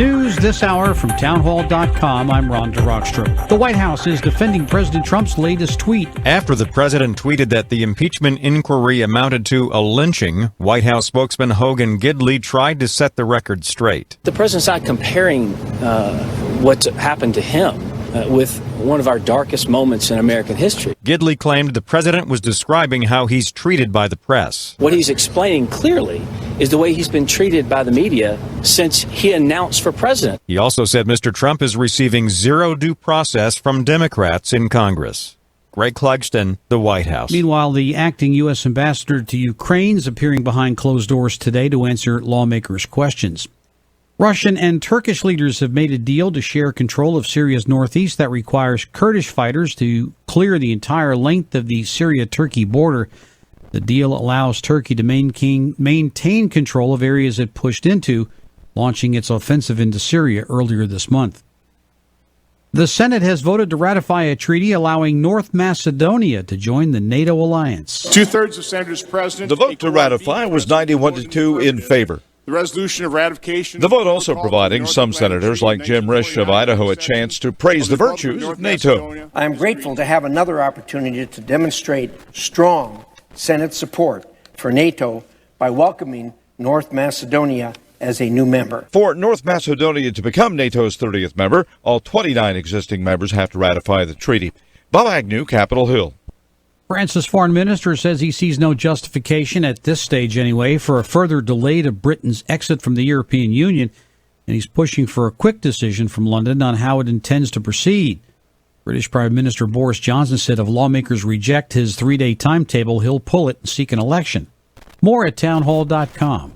News this hour from townhall.com. I'm Ron DeRockstrom. The White House is defending President Trump's latest tweet. After the president tweeted that the impeachment inquiry amounted to a lynching, White House spokesman Hogan Gidley tried to set the record straight. The president's not comparing what's happened to him with one of our darkest moments in American history. Gidley claimed the president was describing how he's treated by the press. What he's explaining clearly is the way he's been treated by the media since he announced for president. He also said Mr. Trump is receiving zero due process from Democrats in Congress. Greg Clugston, the White House. Meanwhile, the acting U.S. ambassador to Ukraine is appearing behind closed doors today to answer lawmakers' questions. Russian and Turkish leaders have made a deal to share control of Syria's northeast that requires Kurdish fighters to clear the entire length of the Syria-Turkey border. The deal allows Turkey to maintain control of areas it pushed into, launching its offensive into Syria earlier this month. The Senate has voted to ratify a treaty allowing North Macedonia to join the NATO alliance. Two-thirds of senators present. The vote to ratify was 91-2 in favor. The resolution of ratification. The vote also providing some senators like Jim Risch of Idaho a chance to praise the virtues of NATO. I am grateful to have another opportunity to demonstrate strong Senate support for NATO by welcoming North Macedonia as a new member. For North Macedonia to become NATO's 30th member, all 29 existing members have to ratify the treaty. Bob Agnew, Capitol Hill. France's foreign minister says he sees no justification, at this stage anyway, for a further delay to Britain's exit from the European Union, and he's pushing for a quick decision from London on how it intends to proceed. British Prime Minister Boris Johnson said if lawmakers reject his 3-day timetable, he'll pull it and seek an election. More at townhall.com.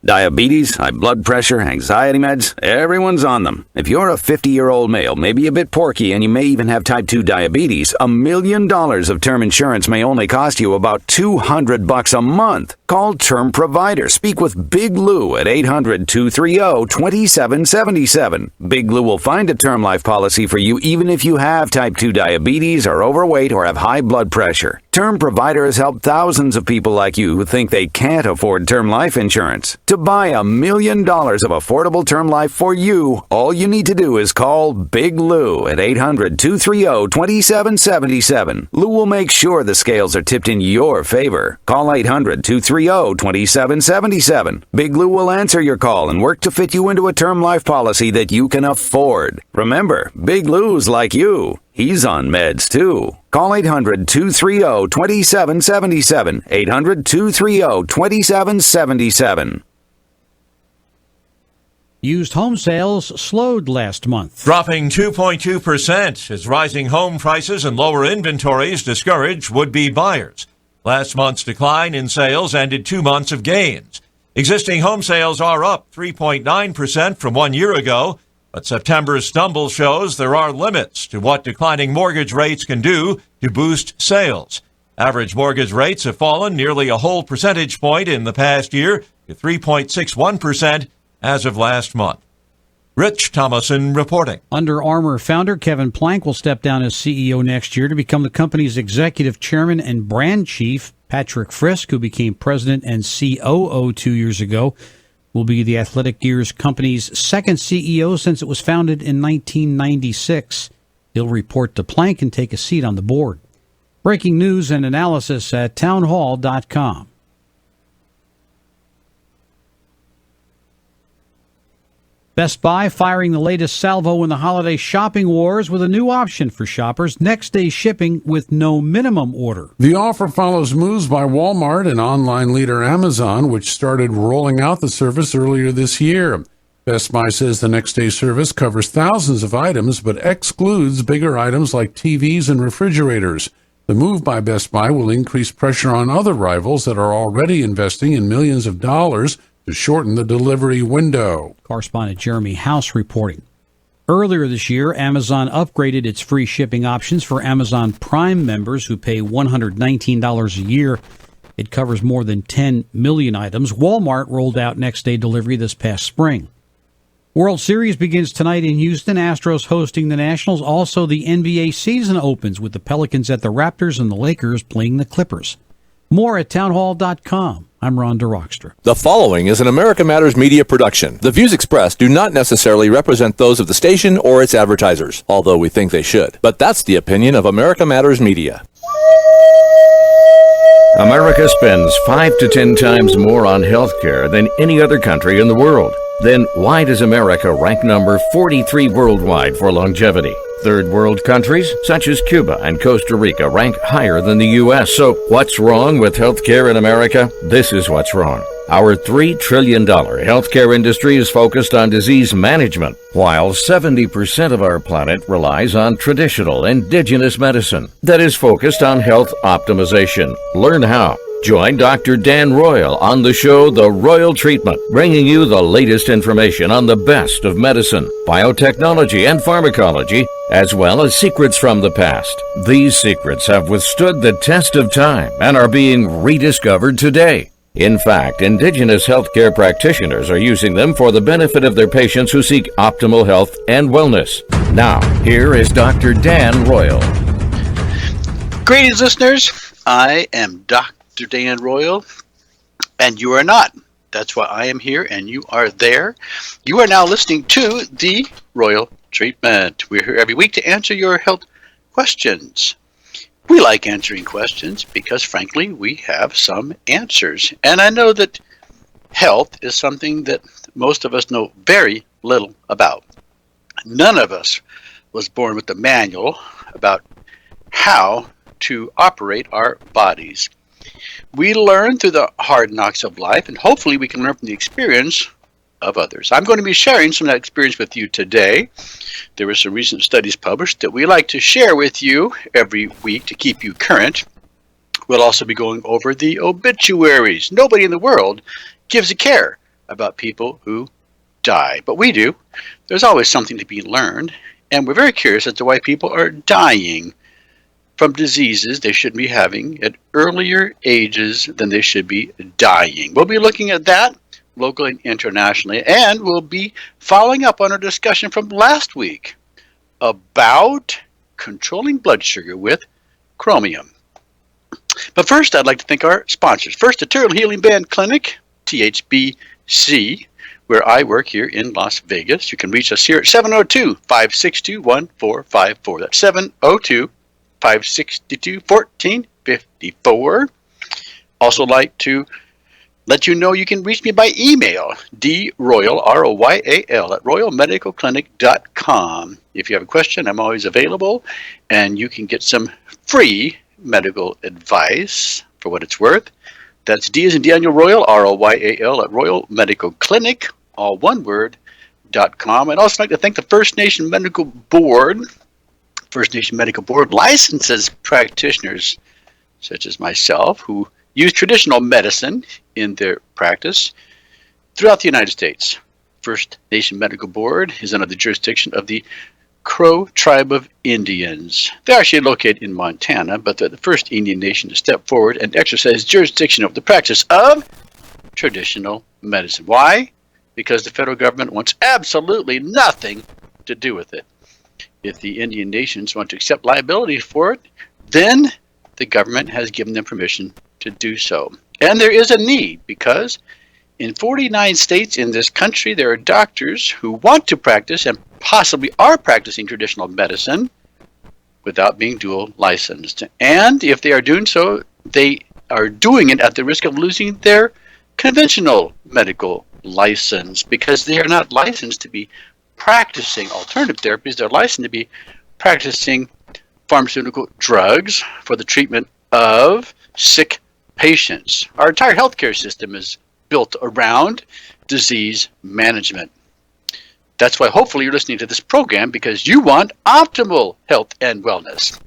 Diabetes, high blood pressure, anxiety meds, everyone's on them. If you're a 50-year-old male, maybe a bit porky, and you may even have type 2 diabetes, $1 million of term insurance may only cost you about $200 a month. Call Term Provider. Speak with Big Lou at 800-230-2777. Big Lou will find a term life policy for you even if you have type 2 diabetes, are overweight, or have high blood pressure. Term Provider has helped thousands of people like you who think they can't afford term life insurance. To buy $1 million of affordable term life for you, all you need to do is call Big Lou at 800-230-2777. Lou will make sure the scales are tipped in your favor. Call 800-230-2777. Big Lou will answer your call and work to fit you into a term life policy that you can afford. Remember, Big Lou's like you. He's on meds, too. Call 800-230-2777. 800-230-2777. Used home sales slowed last month, dropping 2.2% as rising home prices and lower inventories discourage would-be buyers. Last month's decline in sales ended 2 months of gains. Existing home sales are up 3.9% from 1 year ago, but September's stumble shows there are limits to what declining mortgage rates can do to boost sales. Average mortgage rates have fallen nearly a whole percentage point in the past year to 3.61% as of last month. Rich Thomason reporting. Under Armour founder Kevin Plank will step down as CEO next year to become the company's executive chairman and brand chief. Patrick Frisk, who became president and COO 2 years ago, will be the Athletic Gears company's second CEO since it was founded in 1996. He'll report to Plank and take a seat on the board. Breaking news and analysis at townhall.com. Best Buy firing the latest salvo in the holiday shopping wars with a new option for shoppers, next-day shipping with no minimum order. The offer follows moves by Walmart and online leader Amazon, which started rolling out the service earlier this year. Best Buy says the next-day service covers thousands of items, but excludes bigger items like TVs and refrigerators. The move by Best Buy will increase pressure on other rivals that are already investing in millions of dollars to shorten the delivery window. Correspondent Jeremy House reporting. Earlier this year, Amazon upgraded its free shipping options for Amazon Prime members who pay $119 a year. It covers more than 10 million items. Walmart rolled out next-day delivery this past spring. World Series begins tonight in Houston. Astros hosting the Nationals. Also, the NBA season opens with the Pelicans at the Raptors and the Lakers playing the Clippers. More at townhall.com. I'm Rhonda Rockstra. The following is an America Matters media production. The views expressed do not necessarily represent those of the station or its advertisers, although we think they should. But that's the opinion of America Matters Media. America spends 5 to 10 times more on health care than any other country in the world. Then why does America rank number 43 worldwide for longevity? Third world countries, such as Cuba and Costa Rica, rank higher than the U.S. So what's wrong with healthcare in America? This is what's wrong. Our $3 trillion healthcare industry is focused on disease management, while 70% of our planet relies on traditional indigenous medicine that is focused on health optimization. Learn how. Join Dr. Dan Royal on the show The Royal Treatment, bringing you the latest information on the best of medicine, biotechnology, and pharmacology, as well as secrets from the past. These secrets have withstood the test of time and are being rediscovered today. In fact, indigenous healthcare practitioners are using them for the benefit of their patients who seek optimal health and wellness. Now, here is Dr. Dan Royal. Greetings, listeners. I am Dr. Dan Royal, and you are not. That's why I am here and you are there. You are now listening to The Royal Treatment. We're here every week to answer your health questions. We like answering questions because, frankly, we have some answers. And I know that health is something that most of us know very little about. None of us was born with a manual about how to operate our bodies. We learn through the hard knocks of life, and hopefully we can learn from the experience of others. I'm going to be sharing some of that experience with you today. There were some recent studies published that we like to share with you every week to keep you current. We'll also be going over the obituaries. Nobody in the world gives a care about people who die, but we do. There's always something to be learned, and we're very curious as to why people are dying from diseases they should be having at earlier ages than they should be dying. We'll be looking at that locally and internationally, and we'll be following up on our discussion from last week about controlling blood sugar with chromium. But first, I'd like to thank our sponsors. First, Eternal Healing Band Clinic, THBC, where I work here in Las Vegas. You can reach us here at 702-562-1454. That's 702-562-1454. Also like to let you know you can reach me by email, droyal, R-O-Y-A-L, at royalmedicalclinic.com. If you have a question, I'm always available, and you can get some free medical advice for what it's worth. That's D as in Daniel Royal, R-O-Y-A-L, at royalmedicalclinic, all one word, .com. I'd also like to thank the First Nation Medical Board. First Nation Medical Board licenses practitioners such as myself who use traditional medicine in their practice throughout the United States. First Nation Medical Board is under the jurisdiction of the Crow Tribe of Indians. They're actually located in Montana, but they're the first Indian nation to step forward and exercise jurisdiction over the practice of traditional medicine. Why? Because the federal government wants absolutely nothing to do with it. If the Indian nations want to accept liability for it, then the government has given them permission to do so. And there is a need, because in 49 states in this country, there are doctors who want to practice and possibly are practicing traditional medicine without being dual licensed. And if they are doing so, they are doing it at the risk of losing their conventional medical license, because they are not licensed to be practicing alternative therapies. They're licensed to be practicing pharmaceutical drugs for the treatment of sick patients. Our entire healthcare system is built around disease management. That's why hopefully you're listening to this program, because you want optimal health and wellness.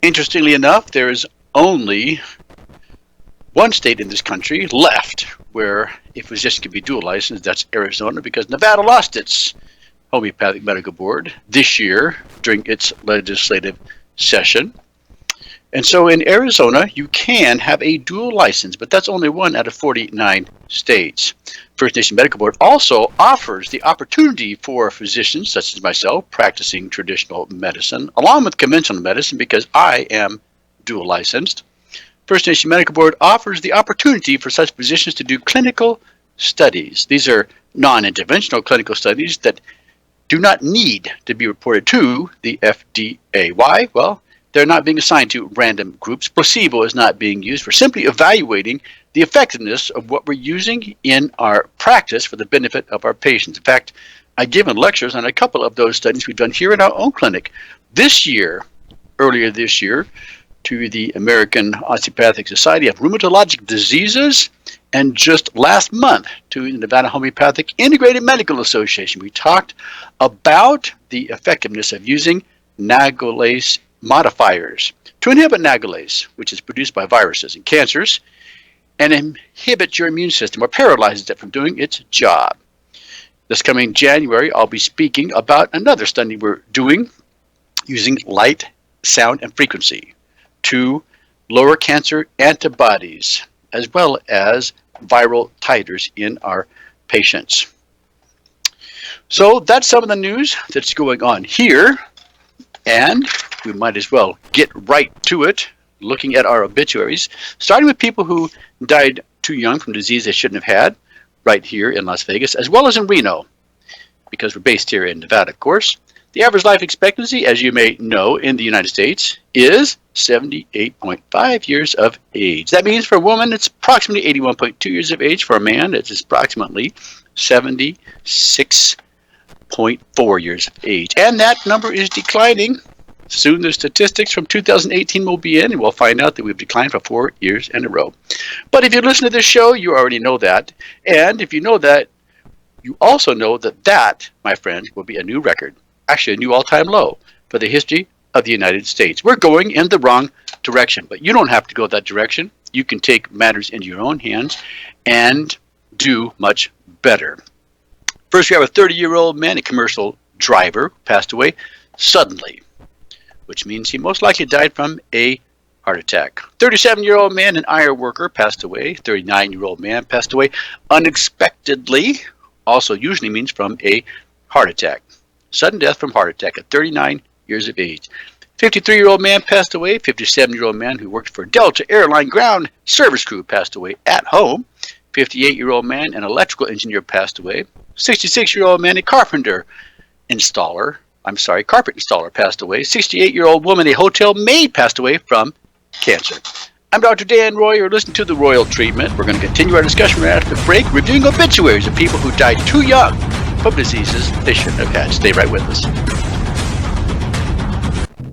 Interestingly enough, there is only one state in this country left where a physician can be dual licensed. That's Arizona, because Nevada lost its homeopathic medical board this year during its legislative session. And so in Arizona, you can have a dual license, but that's only one out of 49 states. First Nation Medical Board also offers the opportunity for physicians such as myself practicing traditional medicine along with conventional medicine, because I am dual licensed, First Nation Medical Board offers the opportunity for such physicians to do clinical studies. These are non-interventional clinical studies that do not need to be reported to the FDA. Why? Well, they're not being assigned to random groups. Placebo is not being used. We're simply evaluating the effectiveness of what we're using in our practice for the benefit of our patients. In fact, I've given lectures on a couple of those studies we've done here in our own clinic. Earlier this year, to the American Osteopathic Society of Rheumatologic Diseases, and just last month to the Nevada Homeopathic Integrated Medical Association. We talked about the effectiveness of using Nagalase modifiers to inhibit Nagalase, which is produced by viruses and cancers, and inhibit your immune system or paralyzes it from doing its job. This coming January, I'll be speaking about another study we're doing using light, sound, and frequency to lower cancer antibodies as well as viral titers in our patients. So that's some of the news that's going on here, and we might as well get right to it, looking at our obituaries, starting with people who died too young from disease they shouldn't have had, right here in Las Vegas, as well as in Reno, because we're based here in Nevada, of course. The average life expectancy, as you may know, in the United States is 78.5 years of age. That means for a woman, it's approximately 81.2 years of age. For a man, it's approximately 76.4 years of age. And that number is declining. Soon the statistics from 2018 will be in, and we'll find out that we've declined for 4 years in a row. But if you listen to this show, you already know that. And if you know that, you also know that that, my friend, will be a new record. Actually, a new all-time low for the history of the United States. We're going in the wrong direction, but you don't have to go that direction. You can take matters into your own hands and do much better. First, we have a 30-year-old man, a commercial driver, who passed away suddenly, which means he most likely died from a heart attack. 37-year-old man, an iron worker, passed away. 39-year-old man passed away unexpectedly, also usually means from a heart attack. Sudden death from heart attack at 39 years of age. 53-year-old man passed away. 57-year-old man who worked for Delta Airline ground service crew passed away at home. 58-year-old man, an electrical engineer, passed away. 66-year-old man, a carpet installer, passed away. 68-year-old woman, a hotel maid, passed away from cancer. I'm Dr. Dan Roy. You're listening to The Royal Treatment. We're going to continue our discussion right after the break, reviewing obituaries of people who died too young from diseases they shouldn't have had. Stay right with us.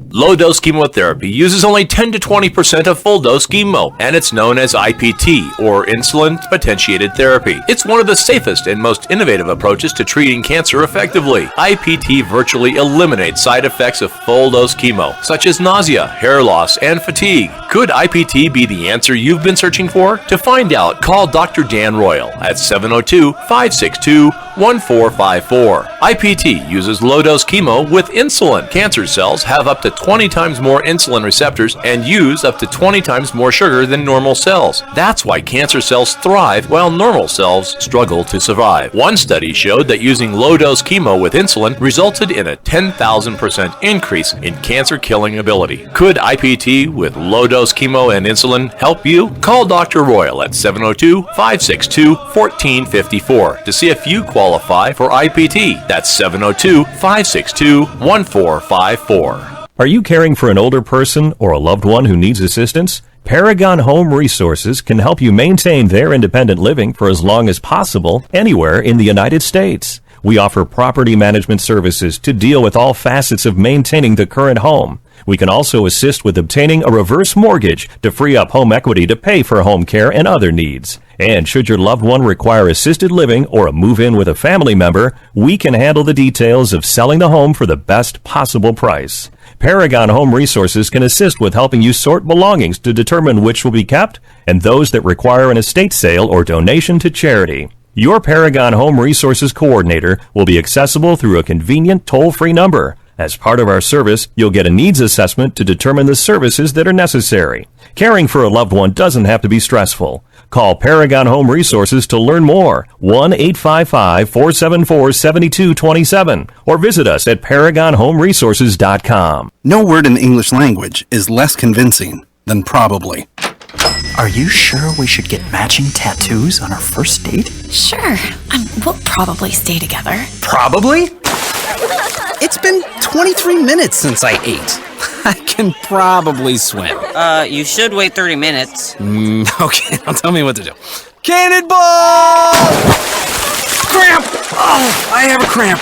Low-dose chemotherapy uses only 10 to 20% of full-dose chemo, and it's known as IPT, or insulin-potentiated therapy. It's one of the safest and most innovative approaches to treating cancer effectively. IPT virtually eliminates side effects of full-dose chemo, such as nausea, hair loss, and fatigue. Could IPT be the answer you've been searching for? To find out, call Dr. Dan Royal at 702-562-1454. IPT uses low-dose chemo with insulin. Cancer cells have up to 20 times more insulin receptors and use up to 20 times more sugar than normal cells. That's why cancer cells thrive while normal cells struggle to survive. One study showed that using low-dose chemo with insulin resulted in a 10,000% increase in cancer-killing ability. Could IPT with low-dose chemo and insulin help you? Call Dr. Royal at 702-562-1454 to see if you qualify for IPT. That's 702-562-1454. Are you caring for an older person or a loved one who needs assistance? Paragon Home Resources can help you maintain their independent living for as long as possible anywhere in the United States. We offer property management services to deal with all facets of maintaining the current home. We can also assist with obtaining a reverse mortgage to free up home equity to pay for home care and other needs. And should your loved one require assisted living or a move-in with a family member, we can handle the details of selling the home for the best possible price. Paragon Home Resources can assist with helping you sort belongings to determine which will be kept and those that require an estate sale or donation to charity. Your Paragon Home Resources coordinator will be accessible through a convenient toll-free number. As part of our service, you'll get a needs assessment to determine the services that are necessary. Caring for a loved one doesn't have to be stressful. Call Paragon Home Resources to learn more, 1-855-474-7227, or visit us at ParagonHomeResources.com. No word in the English language is less convincing than probably. Are you sure we should get matching tattoos on our first date? Sure. We'll probably stay together. Probably? It's been 23 minutes since I ate. I can probably swim. You should wait 30 minutes. Okay, now tell me what to do. Cannonball! Cramp! Oh, I have a cramp.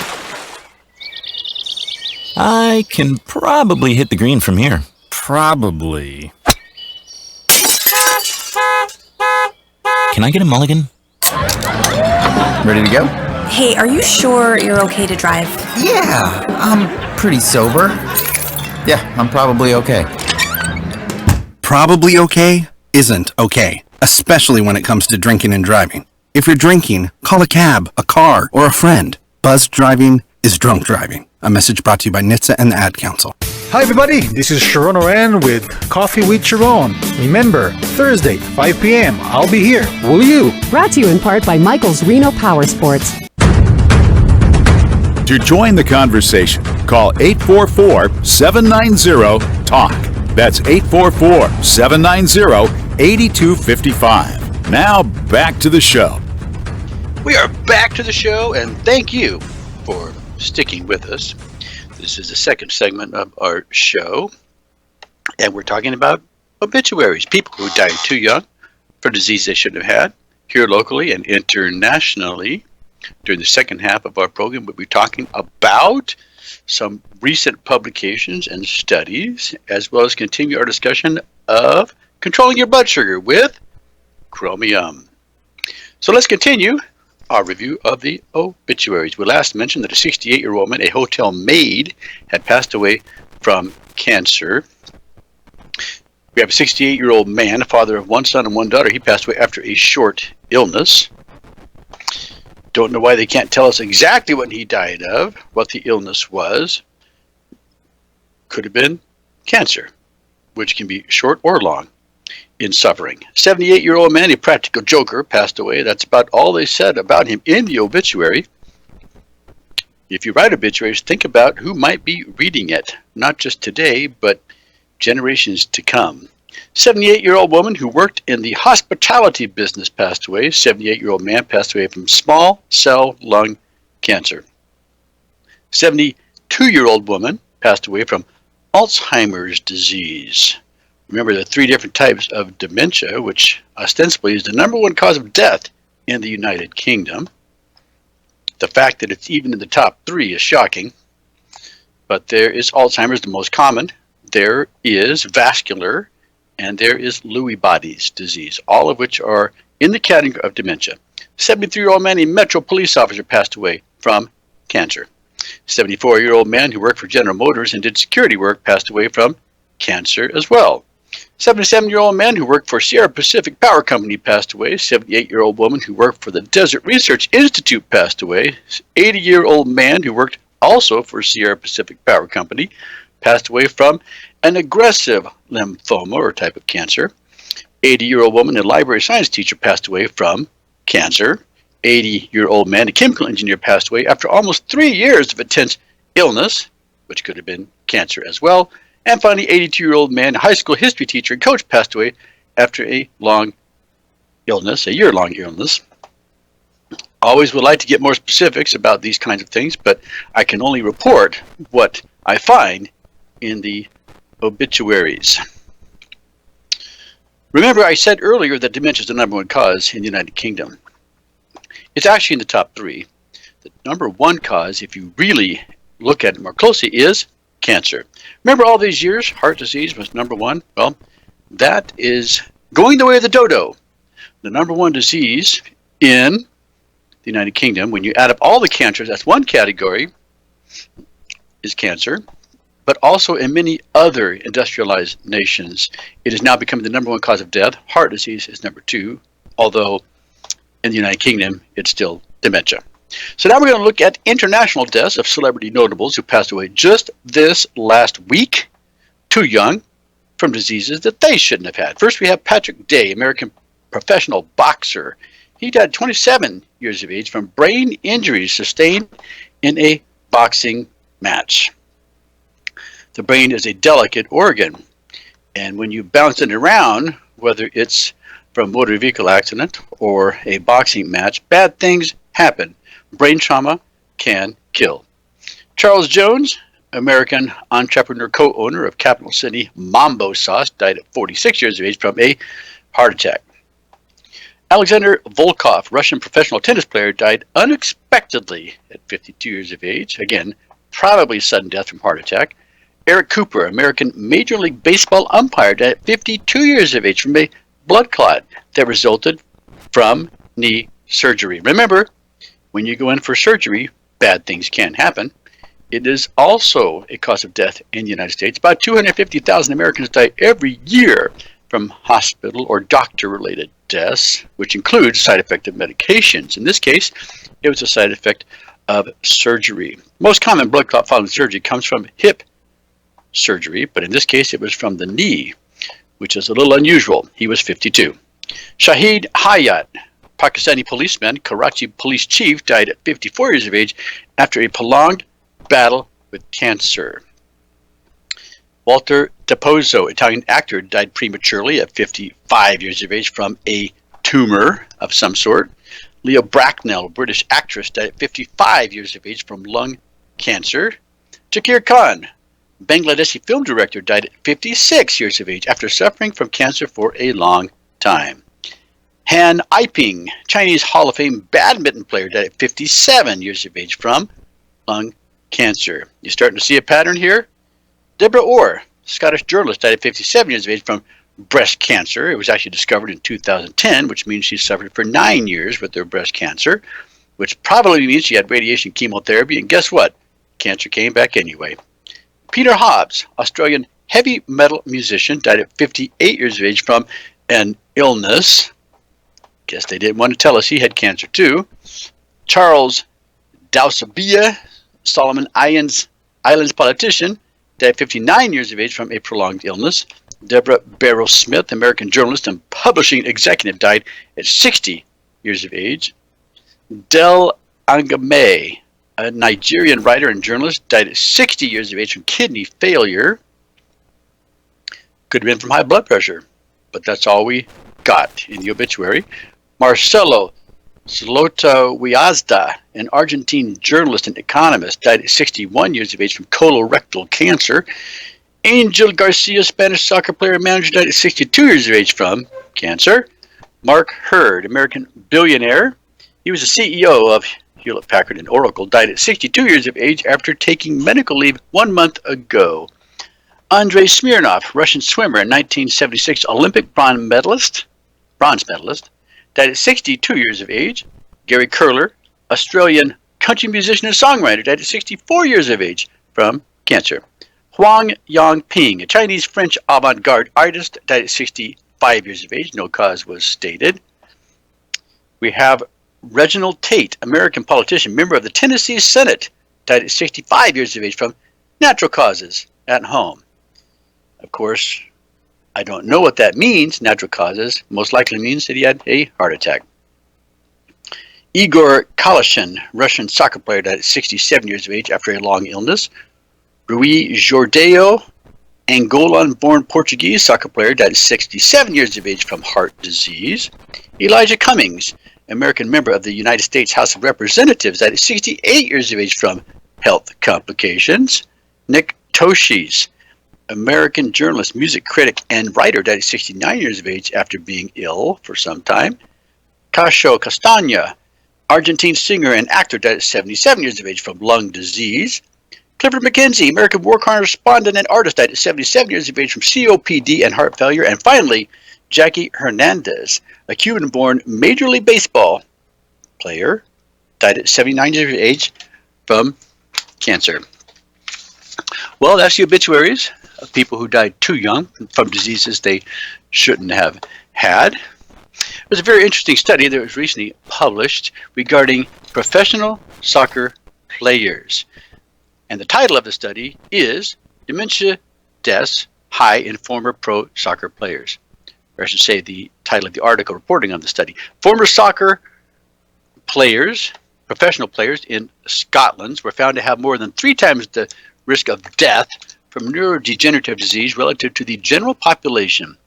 I can probably hit the green from here. Probably. Can I get a mulligan? Ready to go? Hey, are you sure you're okay to drive? Yeah, I'm pretty sober. Yeah, I'm probably okay. Probably okay isn't okay, especially when it comes to drinking and driving. If you're drinking, call a cab, a car, or a friend. Buzzed driving is drunk driving. A message brought to you by NHTSA and the Ad Council. Hi everybody, this is Sharon Oran with Coffee with Sharon. Remember, Thursday, 5 p.m., I'll be here. Will you? Brought to you in part by Michael's Reno Power Sports. To join the conversation, call 844-790-TALK. That's 844-790-8255. Now back to the show. We are back to the show, and thank you for sticking with us. This is the second segment of our show, and we're talking about obituaries, people who died too young for disease they shouldn't have had, here locally and internationally. During the second half of our program, we'll be talking about some recent publications and studies, as well as continue our discussion of controlling your blood sugar with Chromium. So let's continue our review of the obituaries. We last mentioned that a 68-year-old woman, a hotel maid, had passed away from cancer. We have a 68-year-old man, a father of one son and one daughter. He passed away after a short illness. Don't know why they can't tell us exactly what he died of, what the illness was. Could have been cancer, which can be short or long in suffering. 78-year-old man, a practical joker, passed away. That's about all they said about him in the obituary. If you write obituaries, think about who might be reading it, not just today, but generations to come. 78-year-old woman who worked in the hospitality business passed away. 78-year-old man passed away from small cell lung cancer. 72-year-old woman passed away from Alzheimer's disease. Remember the three different types of dementia, which ostensibly is the #1 cause of death in the United Kingdom. The fact that it's even in the top 3 is shocking. But there is Alzheimer's, the most common. There is vascular, and there is Lewy bodies disease, all of which are in the category of dementia. 73-year-old man, a Metro police officer, passed away from cancer. 74-year-old man who worked for General Motors and did security work passed away from cancer as well. 77-year-old man who worked for Sierra Pacific Power Company passed away. 78-year-old woman who worked for the Desert Research Institute passed away. 80-year-old man who worked also for Sierra Pacific Power Company passed away from an aggressive lymphoma or type of cancer. 80-year-old woman, a library science teacher, passed away from cancer. 80-year-old man, a chemical engineer, passed away after almost 3 years of intense illness, which could have been cancer as well. And finally, 82-year-old man, a high school history teacher and coach, passed away after a long illness, a year-long illness. Always would like to get more specifics about these kinds of things, but I can only report what I find in the obituaries. Remember, I said earlier that dementia is the #1 cause in the United Kingdom. It's actually in the top 3. The #1 cause, if you really look at it more closely, is cancer. Remember all these years, heart disease was #1? Well, that is going the way of the dodo. The #1 disease in the United Kingdom, when you add up all the cancers, that's one category, is cancer. But also in many other industrialized nations, it is now becoming the #1 cause of death. Heart disease is #2, although in the United Kingdom, it's still dementia. So now we're going to look at international deaths of celebrity notables who passed away just this last week, too young, from diseases that they shouldn't have had. First, we have Patrick Day, American professional boxer. He died at 27 years of age from brain injuries sustained in a boxing match. The brain is a delicate organ, and when you bounce it around whether it's from a motor vehicle accident or a boxing match, bad things happen. Brain trauma can kill. Charles Jones, American entrepreneur, co-owner of Capital City Mambo Sauce, died at 46 years of age from a heart attack. Alexander Volkov, Russian professional tennis player, died unexpectedly at 52 years of age. Again, probably sudden death from heart attack. Eric Cooper, American Major League Baseball umpire, died at 52 years of age from a blood clot that resulted from knee surgery. Remember, when you go in for surgery, bad things can happen. It is also a cause of death in the United States. About 250,000 Americans die every year from hospital or doctor-related deaths, which includes side effect of medications. In this case, it was a side effect of surgery. Most common blood clot following surgery comes from hip surgery, but in this case it was from the knee, which is a little unusual. He was 52. Shahid Hayat, Pakistani policeman, Karachi police chief, died at 54 years of age after a prolonged battle with cancer. Walter Depozo, Italian actor, died prematurely at 55 years of age from a tumor of some sort. Leo Bracknell, British actress, died at 55 years of age from lung cancer. Jakir Khan, Bangladeshi film director, died at 56 years of age after suffering from cancer for a long time. Han Yiping, Chinese Hall of Fame badminton player, died at 57 years of age from lung cancer. You're starting to see a pattern here? Deborah Orr, Scottish journalist, died at 57 years of age from breast cancer. It was actually discovered in 2010, which means she suffered for 9 years with her breast cancer, which probably means she had radiation chemotherapy, and guess what? Cancer came back anyway. Peter Hobbs, Australian heavy metal musician, died at 58 years of age from an illness. Guess they didn't want to tell us he had cancer too. Charles Dowsabia, Solomon Islands politician, died at 59 years of age from a prolonged illness. Deborah Barrow Smith, American journalist and publishing executive, died at 60 years of age. Del Angame, a Nigerian writer and journalist, died at 60 years of age from kidney failure. Could have been from high blood pressure, but that's all we got in the obituary. Marcelo Slotowiazda, an Argentine journalist and economist, died at 61 years of age from colorectal cancer. Angel Garcia, Spanish soccer player and manager, died at 62 years of age from cancer. Mark Hurd, American billionaire. He was the CEO of Hewlett-Packard and Oracle, died at 62 years of age after taking medical leave 1 month ago. Andrei Smirnov, Russian swimmer and 1976 Olympic bronze medalist, died at 62 years of age. Gary Curler, Australian country musician and songwriter, died at 64 years of age from cancer. Huang Yongping, a Chinese-French avant-garde artist, died at 65 years of age. No cause was stated. We have Reginald Tate, American politician, member of the Tennessee Senate, died at 65 years of age from natural causes at home. Of course, I don't know what that means, natural causes. Most likely means that he had a heart attack. Igor Kalashin, Russian soccer player, died at 67 years of age after a long illness. Rui Jordao, Angolan-born Portuguese soccer player, died at 67 years of age from heart disease. Elijah Cummings, American member of the United States House of Representatives, died at 68 years of age from health complications. Nick Tosches, American journalist, music critic, and writer, died at 69 years of age after being ill for some time. Cacho Castaña, Argentine singer and actor, died at 77 years of age from lung disease. Clifford McKenzie, American war correspondent and artist, died at 77 years of age from COPD and heart failure. And finally, Jackie Hernandez, a Cuban-born Major League Baseball player, died at 79 years of age from cancer. Well, that's the obituaries of people who died too young from diseases they shouldn't have had. There's a very interesting study that was recently published regarding professional soccer players. And the title of the study is Dementia Deaths High in Former Pro Soccer Players. Or I should say the title of the article reporting on the study. Former soccer players, professional players in Scotland were found to have more than 3 times the risk of death from neurodegenerative disease relative to the general population.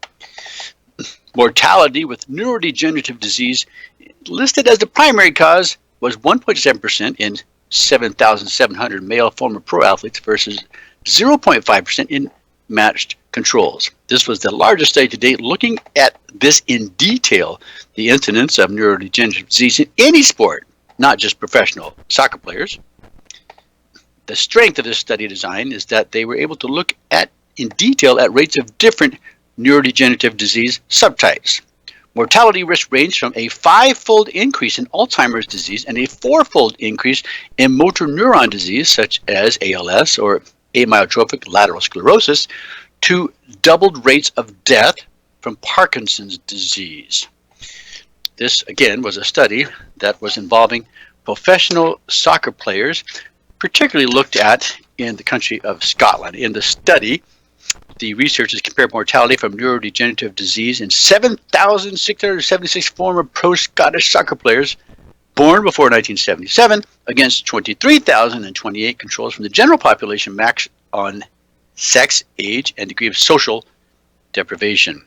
Mortality with neurodegenerative disease listed as the primary cause was 1.7% in 7,700 male former pro athletes versus 0.5% in matched controls. This was the largest study to date looking at this in detail, the incidence of neurodegenerative disease in any sport, not just professional soccer players. The strength of this study design is that they were able to look at in detail at rates of different neurodegenerative disease subtypes. Mortality risk ranged from a 5-fold increase in Alzheimer's disease and a 4-fold increase in motor neuron disease, such as ALS or amyotrophic lateral sclerosis, to doubled rates of death from Parkinson's disease. This, again, was a study that was involving professional soccer players, particularly looked at in the country of Scotland. In the study, the researchers compared mortality from neurodegenerative disease in 7,676 former pro Scottish soccer players born before 1977 against 23,028 controls from the general population matched on sex, age, and degree of social deprivation.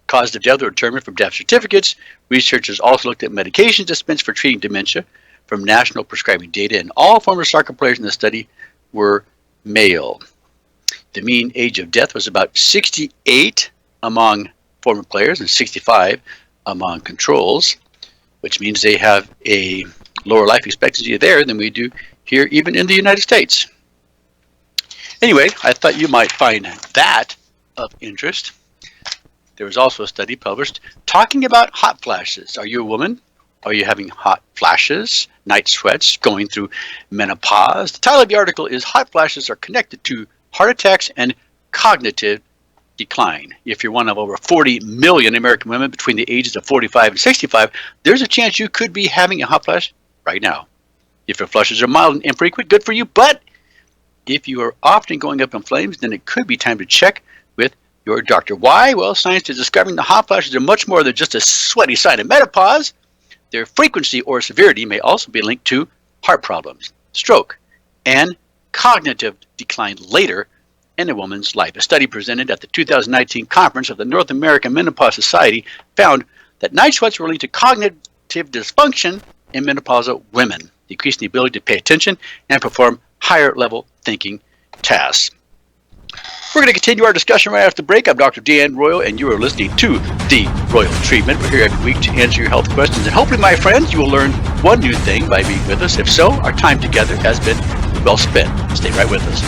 Cause of death were determined from death certificates. Researchers also looked at medications dispensed for treating dementia from national prescribing data, and all former soccer players in the study were male. The mean age of death was about 68 among former players and 65 among controls, which means they have a lower life expectancy there than we do here, even in the United States. Anyway, I thought you might find that of interest. There was also a study published talking about hot flashes. Are you a woman? Are you having hot flashes, night sweats, going through menopause? The title of the article is Hot Flashes Are Connected to Heart Attacks and Cognitive Decline. If you're one of over 40 million American women between the ages of 45 and 65, there's a chance you could be having a hot flash right now. If your flushes are mild and infrequent, good for you, but if you are often going up in flames, then it could be time to check with your doctor. Why? Well, science is discovering the hot flashes are much more than just a sweaty sign of menopause. Their frequency or severity may also be linked to heart problems, stroke, and cognitive decline later in a woman's life. A study presented at the 2019 conference of the North American Menopause Society found that night sweats were linked to cognitive dysfunction in menopausal women, decreasing the ability to pay attention and perform higher level thinking tasks. We're going to continue our discussion right after the break. I'm Dr. Dan Royal, and you are listening to The Royal Treatment. We're here every week to answer your health questions, and hopefully, my friends, you will learn one new thing by being with us. If so, our time together has been well spent. Stay right with us.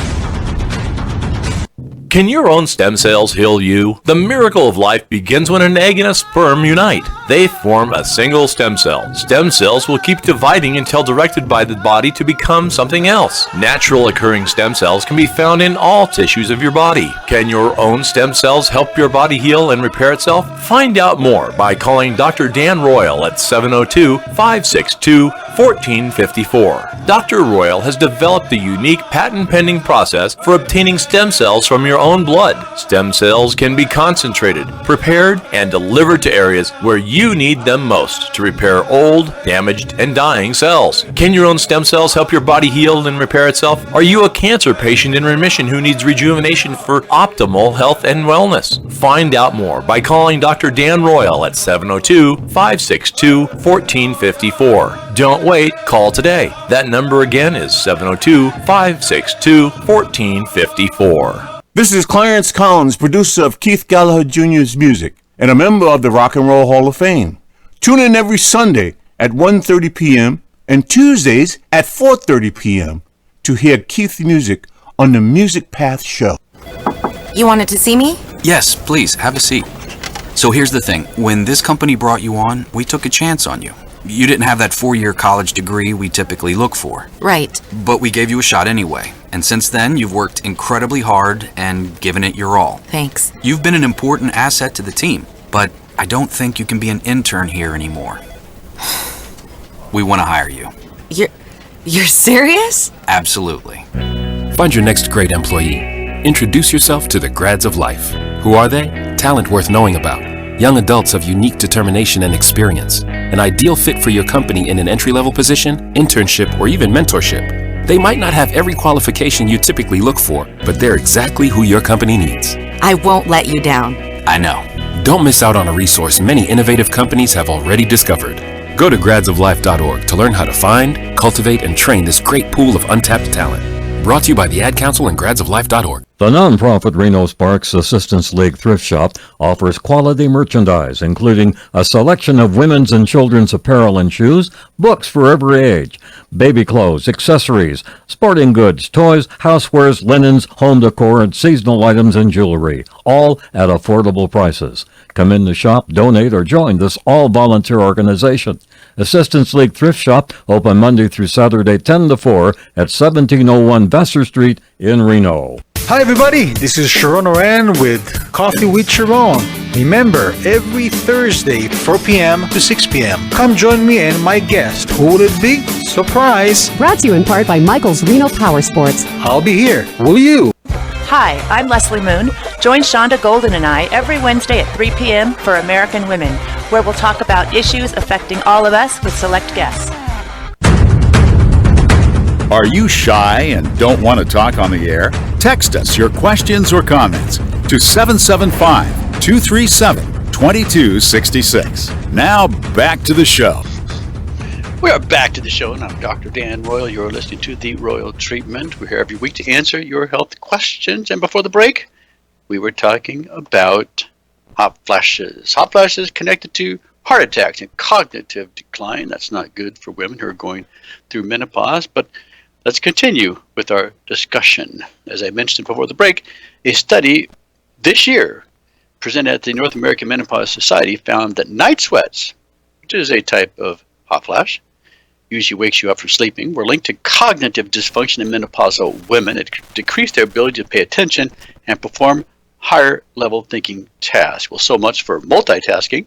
Can your own stem cells heal you? The miracle of life begins when an egg and a sperm unite. They form a single stem cell. Stem cells will keep dividing until directed by the body to become something else. Natural occurring stem cells can be found in all tissues of your body. Can your own stem cells help your body heal and repair itself? Find out more by calling Dr. Dan Royal at 702-562-1454. Dr. Royal has developed a unique patent-pending process for obtaining stem cells from your own blood. Stem cells can be concentrated, prepared, and delivered to areas where you need them most to repair old, damaged, and dying cells. Can your own stem cells help your body heal and repair itself? Are you a cancer patient in remission who needs rejuvenation for optimal health and wellness? Find out more by calling Dr. Dan Royal at 702-562-1454. Don't wait, call today. That number again is 702-562-1454. This is Clarence Collins, producer of Keith Gallagher Jr.'s music and a member of the Rock and Roll Hall of Fame. Tune in every Sunday at 1:30 p.m. and Tuesdays at 4:30 p.m. to hear Keith's music on the Music Path Show. You wanted to see me? Yes, please, have a seat. So here's the thing. When this company brought you on, we took a chance on you. You didn't have that 4-year college degree we typically look for. Right. But we gave you a shot anyway. And since then, you've worked incredibly hard and given it your all. Thanks. You've been an important asset to the team, but I don't think you can be an intern here anymore. We want to hire you. You're serious? Absolutely. Find your next great employee. Introduce yourself to the grads of life. Who are they? Talent worth knowing about. Young adults of unique determination and experience. An ideal fit for your company in an entry-level position, internship, or even mentorship. They might not have every qualification you typically look for, but they're exactly who your company needs. I won't let you down. I know. Don't miss out on a resource many innovative companies have already discovered. Go to gradsoflife.org to learn how to find, cultivate, and train this great pool of untapped talent. Brought to you by the Ad Council and gradsoflife.org. The nonprofit Reno Sparks Assistance League Thrift Shop offers quality merchandise, including a selection of women's and children's apparel and shoes, books for every age, baby clothes, accessories, sporting goods, toys, housewares, linens, home decor, and seasonal items and jewelry, all at affordable prices. Come in the shop, donate, or join this all-volunteer organization. Assistance League Thrift Shop, open Monday through Saturday 10 to 4 at 1701 Vassar Street in Reno. Hi everybody, this is Sharon Oran with Coffee with Sharon. Remember, every Thursday, 4 p.m. to 6 p.m. Come join me and my guest. Who will it be? Surprise! Brought to you in part by Michael's Reno Power Sports. I'll be here. Will you? Hi, I'm Leslie Moon. Join Shonda Golden and I every Wednesday at 3 p.m. for American Women, where we'll talk about issues affecting all of us with select guests. Are you shy and don't want to talk on the air? Text us your questions or comments to 775-237-2266. Now back to the show. We are back to the show, and I'm Dr. Dan Royal. You're listening to The Royal Treatment. We're here every week to answer your health questions. And before the break, we were talking about hot flashes. Hot flashes connected to heart attacks and cognitive decline. That's not good for women who are going through menopause. But let's continue with our discussion. As I mentioned before the break, a study this year presented at the North American Menopause Society found that night sweats, which is a type of hot flash, usually wakes you up from sleeping, were linked to cognitive dysfunction in menopausal women. It decreased their ability to pay attention and perform higher level thinking tasks. Well, so much for multitasking.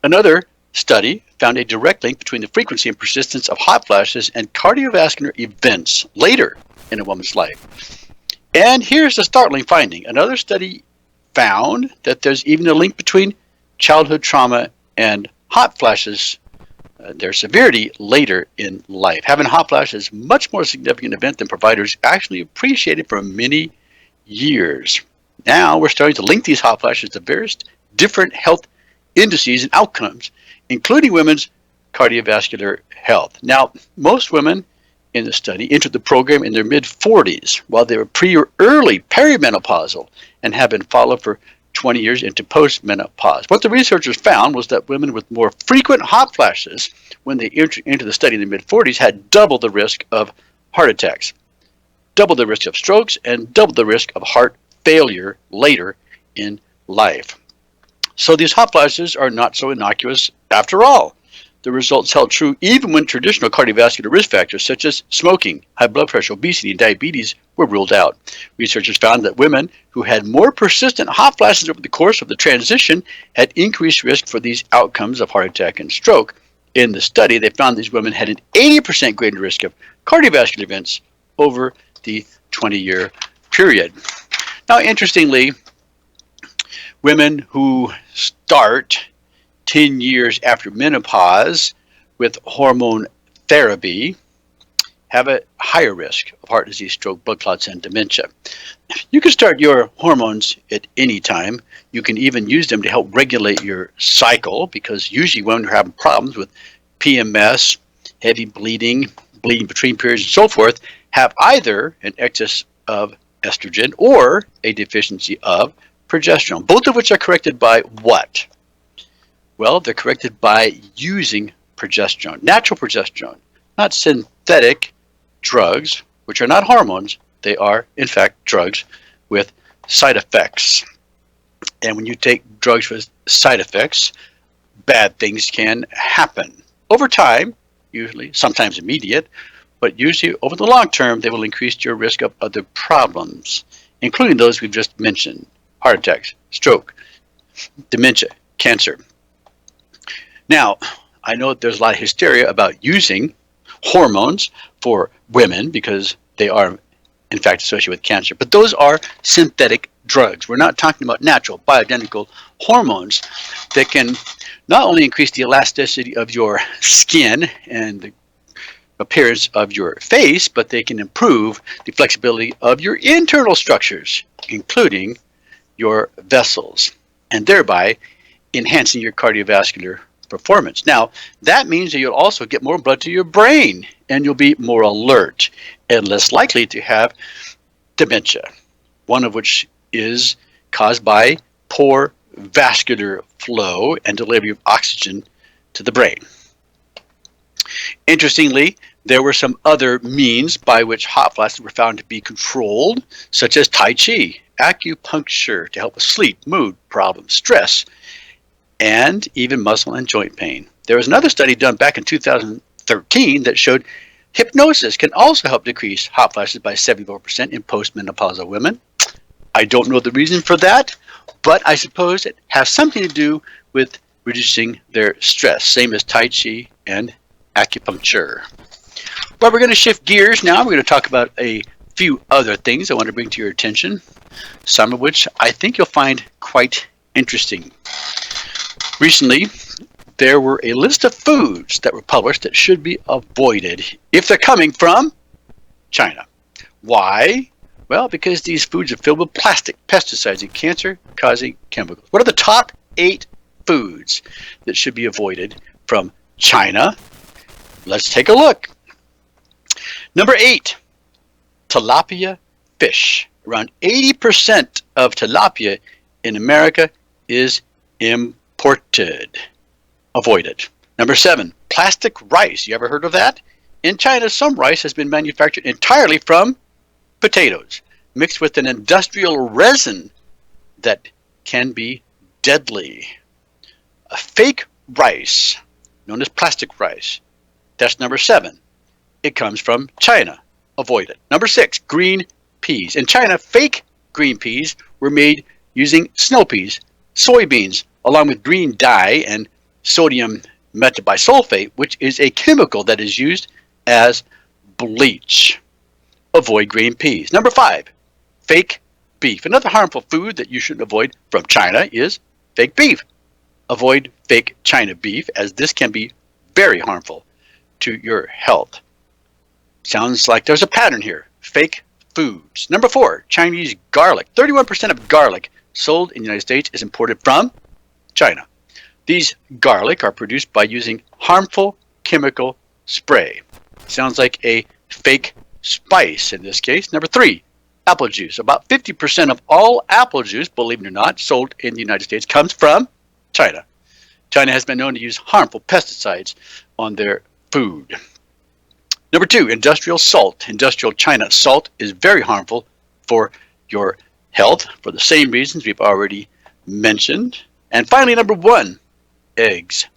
Another study found a direct link between the frequency and persistence of hot flashes and cardiovascular events later in a woman's life. And here's a startling finding. Another study found that there's even a link between childhood trauma and hot flashes, their severity later in life. Having a hot flash is a much more significant event than providers actually appreciated for many years. Now we're starting to link these hot flashes to various different health indices and outcomes, including women's cardiovascular health. Now, most women in the study entered the program in their mid-40s, while they were pre or early perimenopausal and have been followed for 20 years into postmenopause. What the researchers found was that women with more frequent hot flashes when they entered into the study in their mid-40s had double the risk of heart attacks, double the risk of strokes, and double the risk of heart failure later in life. So these hot flashes are not so innocuous after all. The results held true even when traditional cardiovascular risk factors such as smoking, high blood pressure, obesity, and diabetes were ruled out. Researchers found that women who had more persistent hot flashes over the course of the transition had increased risk for these outcomes of heart attack and stroke. In the study, they found these women had an 80% greater risk of cardiovascular events over the 20-year period. Now, interestingly, women who start 10 years after menopause with hormone therapy have a higher risk of heart disease, stroke, blood clots, and dementia. You can start your hormones at any time. You can even use them to help regulate your cycle, because usually women who are having problems with PMS, heavy bleeding between periods, and so forth, have either an excess of estrogen or a deficiency of progesterone, both of which are corrected by what? Well, they're corrected by using progesterone, natural progesterone, not synthetic drugs, which are not hormones. They are, in fact, drugs with side effects. And when you take drugs with side effects, bad things can happen. Over time, usually, sometimes immediate, but usually over the long term, they will increase your risk of other problems, including those we've just mentioned: heart attacks, stroke, dementia, cancer. Now, I know that there's a lot of hysteria about using hormones for women because they are, in fact, associated with cancer. But those are synthetic drugs. We're not talking about natural, bioidentical hormones that can not only increase the elasticity of your skin and the appearance of your face, but they can improve the flexibility of your internal structures, including your vessels, and thereby enhancing your cardiovascular performance. Now, that means that you'll also get more blood to your brain, and you'll be more alert and less likely to have dementia, one of which is caused by poor vascular flow and delivery of oxygen to the brain. Interestingly, there were some other means by which hot flashes were found to be controlled, such as Tai Chi, acupuncture to help with sleep, mood problems, stress, and even muscle and joint pain. There was another study done back in 2013 that showed hypnosis can also help decrease hot flashes by 74% in postmenopausal women. I don't know the reason for that, but I suppose it has something to do with reducing their stress, same as Tai Chi and acupuncture. But we're going to shift gears now. We're going to talk about a few other things I want to bring to your attention, some of which I think you'll find quite interesting. Recently, there were a list of foods that were published that should be avoided if they're coming from China. Why? Well, because these foods are filled with plastic, pesticides, and cancer-causing chemicals. What are the top 8 foods that should be avoided from China? Let's take a look. Number 8, tilapia fish. Around 80% of tilapia in America is imported. Avoid it. Number 7, plastic rice. You ever heard of that? In China, some rice has been manufactured entirely from potatoes, mixed with an industrial resin that can be deadly. A fake rice, known as plastic rice. That's number 7. It comes from China. Avoid it. Number 6, green peas. In China, fake green peas were made using snow peas, soybeans, along with green dye and sodium metabisulfate, which is a chemical that is used as bleach. Avoid green peas. Number 5, fake beef. Another harmful food that you should avoid from China is fake beef. Avoid fake China beef, as this can be very harmful to your health. Sounds like there's a pattern here. Fake foods. Number 4, Chinese garlic. 31% of garlic sold in the United States is imported from China. These garlic are produced by using harmful chemical spray. Sounds like a fake spice in this case. Number 3, apple juice. About 50% of all apple juice, believe it or not, sold in the United States comes from China. China has been known to use harmful pesticides on their food. Number 2, industrial salt. Industrial China salt is very harmful for your health for the same reasons we've already mentioned. And finally, number 1, eggs.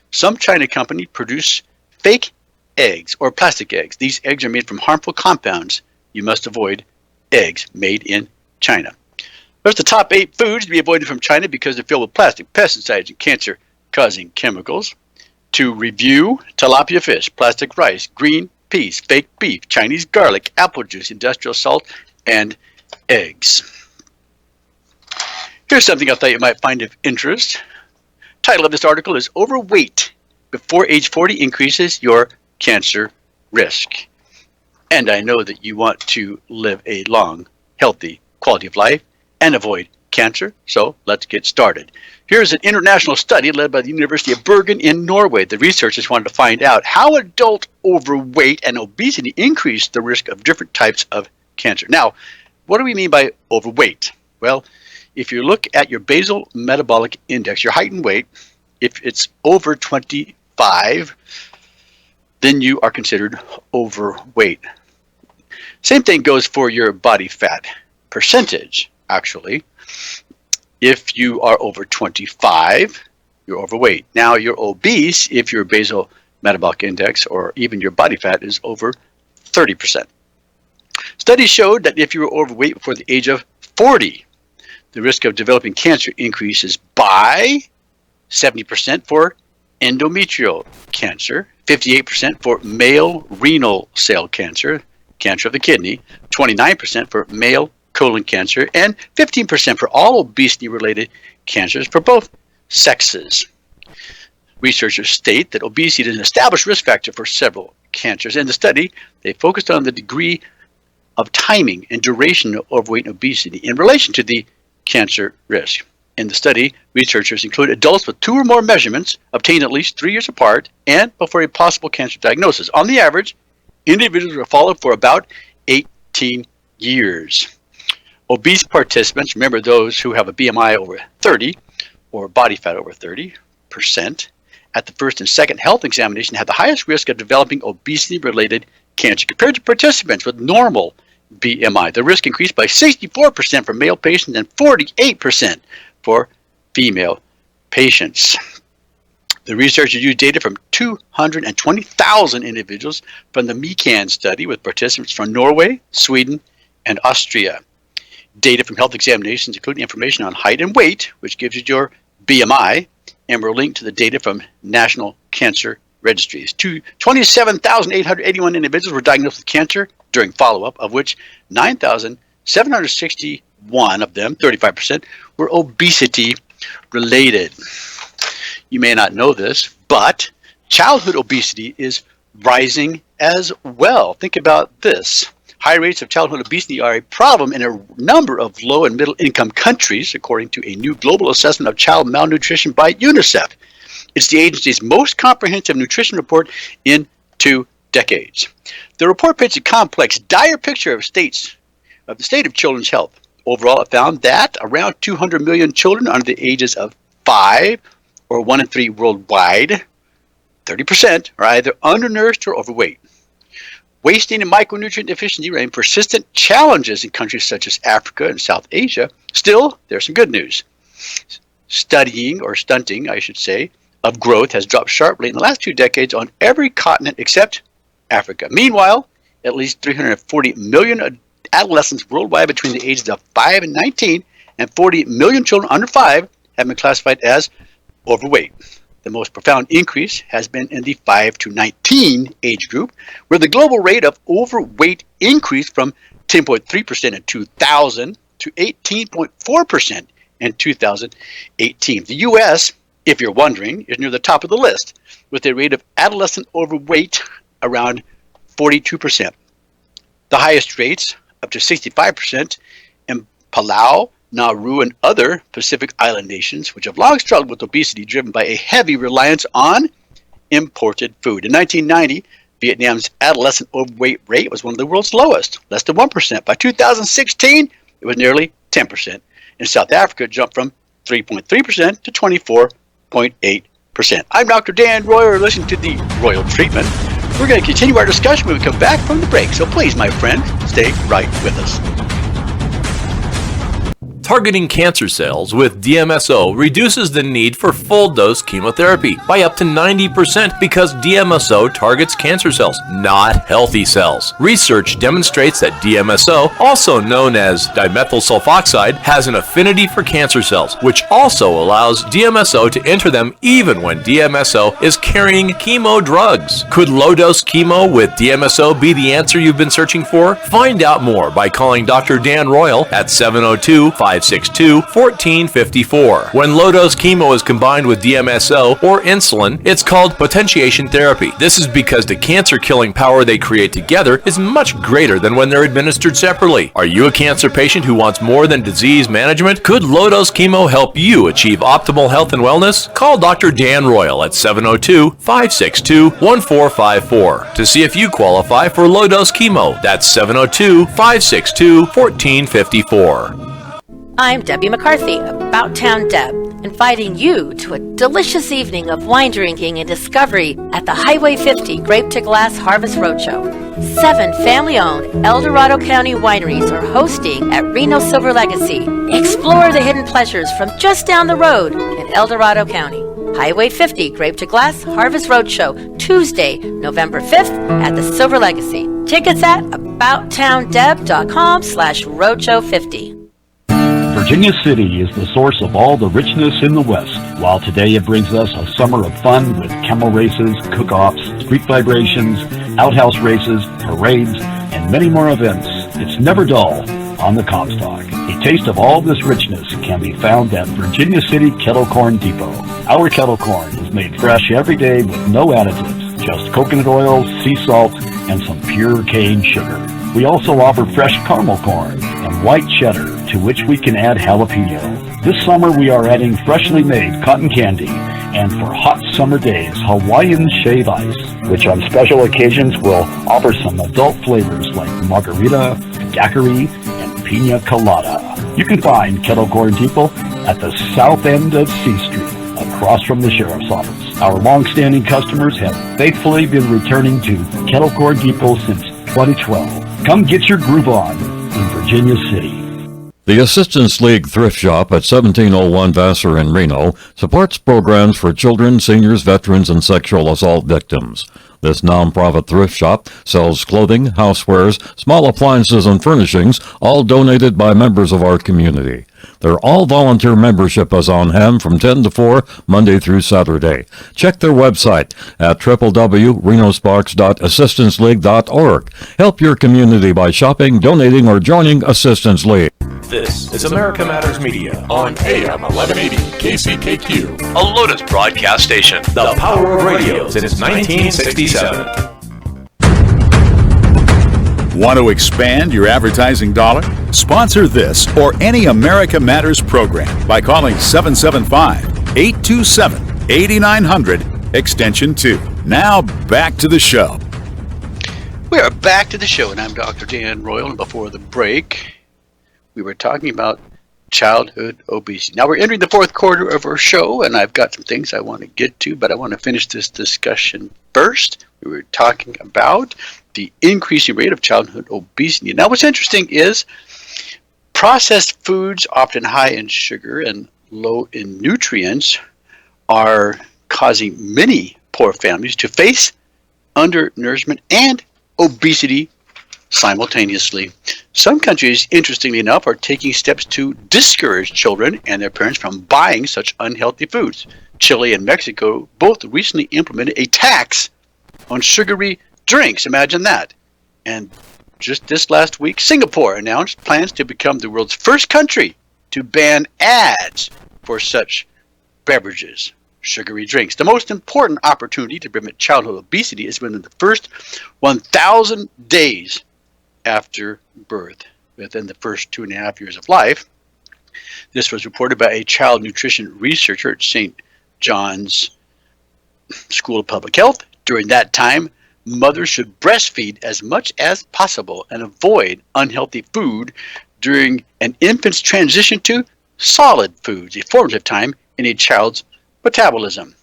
Some China companies produce fake eggs or plastic eggs. These eggs are made from harmful compounds. You must avoid eggs made in China. There's the top 8 foods to be avoided from China because they're filled with plastic, pesticides, and cancer-causing chemicals. To review: tilapia fish, plastic rice, green peas, fake beef, Chinese garlic, apple juice, industrial salt, and eggs. Here's something I thought you might find of interest. Title of this article is Overweight Before Age 40 Increases Your Cancer Risk. And I know that you want to live a long, healthy quality of life and avoid cancer, so let's get started. Here's an international study led by the University of Bergen in Norway. The researchers wanted to find out how adult overweight and obesity increase the risk of different types of cancer. Now, what do we mean by overweight? Well, if you look at your basal metabolic index, your height and weight, if it's over 25, then you are considered overweight. Same thing goes for your body fat percentage, actually. If you are over 25, you're overweight. Now you're obese if your basal metabolic index or even your body fat is over 30%. Studies showed that if you were overweight before the age of 40, the risk of developing cancer increases by 70% for endometrial cancer, 58% for male renal cell cancer, cancer of the kidney, 29% for male colon cancer, and 15% for all obesity-related cancers for both sexes. Researchers state that obesity is an established risk factor for several cancers. In the study, they focused on the degree of timing and duration of overweight and obesity in relation to the cancer risk. In the study, researchers include adults with 2 or more measurements obtained at least 3 years apart and before a possible cancer diagnosis. On the average, individuals were followed for about 18 years. Obese participants, remember those who have a BMI over 30 or body fat over 30%, at the first and second health examination had the highest risk of developing obesity-related cancer compared to participants with normal BMI. The risk increased by 64% for male patients and 48% for female patients. The researchers used data from 220,000 individuals from the MECAN study with participants from Norway, Sweden, and Austria. Data from health examinations, including information on height and weight, which gives you your BMI, and were linked to the data from National Cancer Registries. 27,881 individuals were diagnosed with cancer during follow-up, of which 9,761 of them, 35%, were obesity-related. You may not know this, but childhood obesity is rising as well. Think about this. High rates of childhood obesity are a problem in a number of low and middle income countries, according to a new global assessment of child malnutrition by UNICEF. It's the agency's most comprehensive nutrition report in 2 decades. The report paints a complex, dire picture of the state of children's health. Overall, it found that around 200 million children under the ages of 5, or 1 in 3 worldwide, 30%, are either undernourished or overweight. Wasting and micronutrient deficiency remain persistent challenges in countries such as Africa and South Asia. Still, there's some good news. Stunting, I should say, of growth has dropped sharply in the last 2 decades on every continent except Africa. Meanwhile, at least 340 million adolescents worldwide between the ages of 5 and 19 and 40 million children under 5 have been classified as overweight. The most profound increase has been in the 5 to 19 age group, where the global rate of overweight increased from 10.3% in 2000 to 18.4% in 2018. The U.S., if you're wondering, is near the top of the list, with a rate of adolescent overweight around 42%. The highest rates, up to 65%, in Palau, Nauru, and other Pacific Island nations, which have long struggled with obesity driven by a heavy reliance on imported food. In 1990, Vietnam's adolescent overweight rate was one of the world's lowest, less than 1%. By 2016, it was nearly 10%. In South Africa, it jumped from 3.3% to 24.8%. I'm Dr. Dan Royal. You're listening to The Royal Treatment. We're going to continue our discussion when we come back from the break. So please, my friend, stay right with us. Targeting cancer cells with DMSO reduces the need for full-dose chemotherapy by up to 90% because DMSO targets cancer cells, not healthy cells. Research demonstrates that DMSO, also known as dimethyl sulfoxide, has an affinity for cancer cells, which also allows DMSO to enter them even when DMSO is carrying chemo drugs. Could low-dose chemo with DMSO be the answer you've been searching for? Find out more by calling Dr. Dan Royal at 702-562-1454. When low-dose chemo is combined with DMSO or insulin, it's called potentiation therapy. This is because the cancer-killing power they create together is much greater than when they're administered separately. Are you a cancer patient who wants more than disease management? Could low-dose chemo help you achieve optimal health and wellness? Call Dr. Dan Royal at 702-562-1454 to see if you qualify for low-dose chemo. That's 702-562-1454. I'm Debbie McCarthy, About Town Deb, inviting you to a delicious evening of wine drinking and discovery at the Highway 50 Grape to Glass Harvest Roadshow. 7 family-owned El Dorado County wineries are hosting at Reno Silver Legacy. Explore the hidden pleasures from just down the road in El Dorado County. Highway 50 Grape to Glass Harvest Roadshow, Tuesday, November 5th at the Silver Legacy. Tickets at abouttowndeb.com/roadshow50. Virginia City is the source of all the richness in the West, while today it brings us a summer of fun with camel races, cook-offs, street vibrations, outhouse races, parades, and many more events. It's never dull on the Comstock. A taste of all this richness can be found at Virginia City Kettle Corn Depot. Our kettle corn is made fresh every day with no additives, just coconut oil, sea salt, and some pure cane sugar. We also offer fresh caramel corn and white cheddar to which we can add jalapeno. This summer we are adding freshly made cotton candy, and for hot summer days, Hawaiian shave ice, which on special occasions will offer some adult flavors like margarita, daiquiri, and pina colada. You can find Kettle Corn Depot at the south end of C Street, across from the Sheriff's Office. Our long-standing customers have faithfully been returning to Kettle Corn Depot since 2012. Come get your groove on in Virginia City. The Assistance League Thrift Shop at 1701 Vassar in Reno supports programs for children, seniors, veterans, and sexual assault victims. This nonprofit thrift shop sells clothing, housewares, small appliances, and furnishings, all donated by members of our community. Their all-volunteer membership is on hand from 10 to 4, Monday through Saturday. Check their website at www.renosparks.assistanceleague.org. Help your community by shopping, donating, or joining Assistance League. This is America Matters Media on AM 1180 KCKQ, a Lotus broadcast station. The power of radio since 1967. Want to expand your advertising dollar? Sponsor this or any America Matters program by calling 775-827-8900, extension 2. Now back to the show. We are back to the show, and I'm Dr. Dan Royal, and before the break, we were talking about childhood obesity. Now we're entering the fourth quarter of our show, and I've got some things I want to get to, but I want to finish this discussion first. We were talking about the increasing rate of childhood obesity. Now what's interesting is processed foods, often high in sugar and low in nutrients, are causing many poor families to face undernourishment and obesity simultaneously. Some countries, interestingly enough, are taking steps to discourage children and their parents from buying such unhealthy foods. Chile and Mexico both recently implemented a tax on sugary drinks. Imagine that. And just this last week, Singapore announced plans to become the world's first country to ban ads for such beverages, sugary drinks. The most important opportunity to prevent childhood obesity is within the first 1,000 days after birth, within the first 2.5 years of life. This was reported by a child nutrition researcher at St. John's School of Public Health. During that time, mothers should breastfeed as much as possible and avoid unhealthy food during an infant's transition to solid foods, a formative time in a child's metabolism.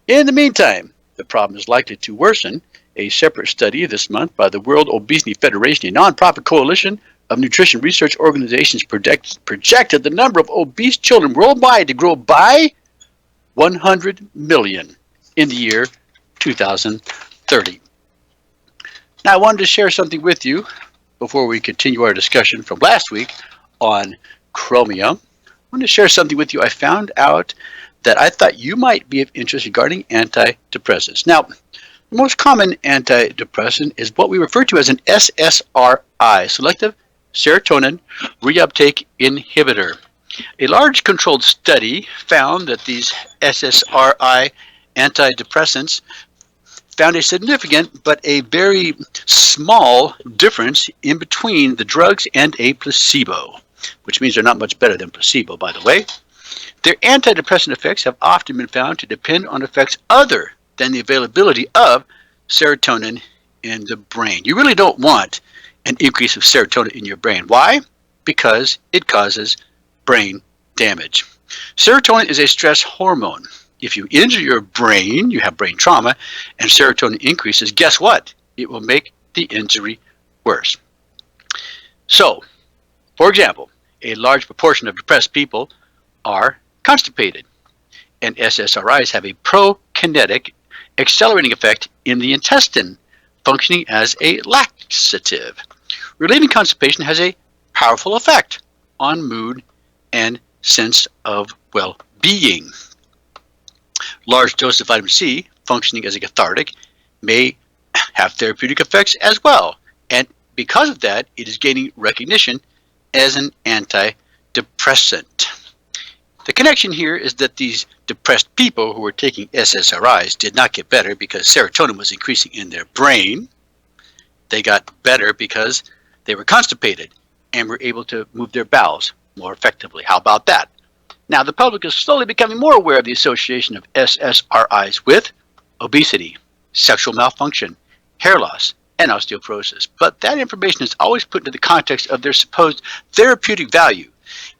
In the meantime, the problem is likely to worsen. A separate study this month by the World Obesity Federation, a nonprofit coalition of nutrition research organizations, projected the number of obese children worldwide to grow by 100 million in the year 2030. Now, I wanted to share something with you before we continue our discussion from last week on chromium. I want to share something with you. I found out that I thought you might be of interest regarding antidepressants. Now, the most common antidepressant is what we refer to as an SSRI, selective serotonin reuptake inhibitor. A large controlled study found that these SSRI antidepressants found a significant but a very small difference in between the drugs and a placebo, which means they're not much better than placebo, by the way. Their antidepressant effects have often been found to depend on effects other than the availability of serotonin in the brain. You really don't want an increase of serotonin in your brain. Why? Because it causes brain damage. Serotonin is a stress hormone. If you injure your brain, you have brain trauma, and serotonin increases, guess what? It will make the injury worse. So, for example, a large proportion of depressed people are constipated, and SSRIs have a prokinetic accelerating effect in the intestine, functioning as a laxative. Relieving constipation has a powerful effect on mood and sense of well-being. Large dose of vitamin C, functioning as a cathartic, may have therapeutic effects as well, and because of that, it is gaining recognition as an antidepressant. The connection here is that these depressed people who were taking SSRIs did not get better because serotonin was increasing in their brain. They got better because they were constipated, and were able to move their bowels more effectively. How about that? Now, the public is slowly becoming more aware of the association of SSRIs with obesity, sexual malfunction, hair loss, and osteoporosis. But that information is always put into the context of their supposed therapeutic value.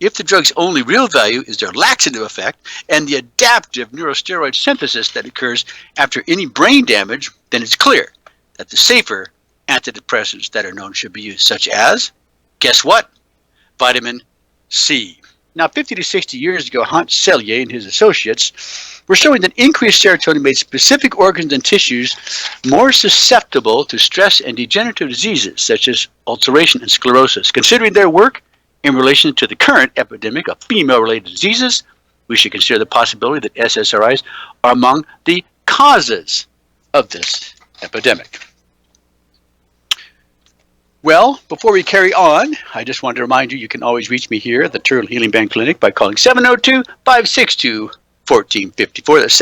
If the drug's only real value is their laxative effect and the adaptive neurosteroid synthesis that occurs after any brain damage, then it's clear that the safer antidepressants that are known should be used, such as, guess what? Vitamin C. Now, 50 to 60 years ago, Hans Selye and his associates were showing that increased serotonin made specific organs and tissues more susceptible to stress and degenerative diseases such as ulceration and sclerosis. Considering their work in relation to the current epidemic of female-related diseases, we should consider the possibility that SSRIs are among the causes of this epidemic. Well, before we carry on, I just wanted to remind you can always reach me here at the Turtle Healing Band Clinic by calling 702-562-1454. That's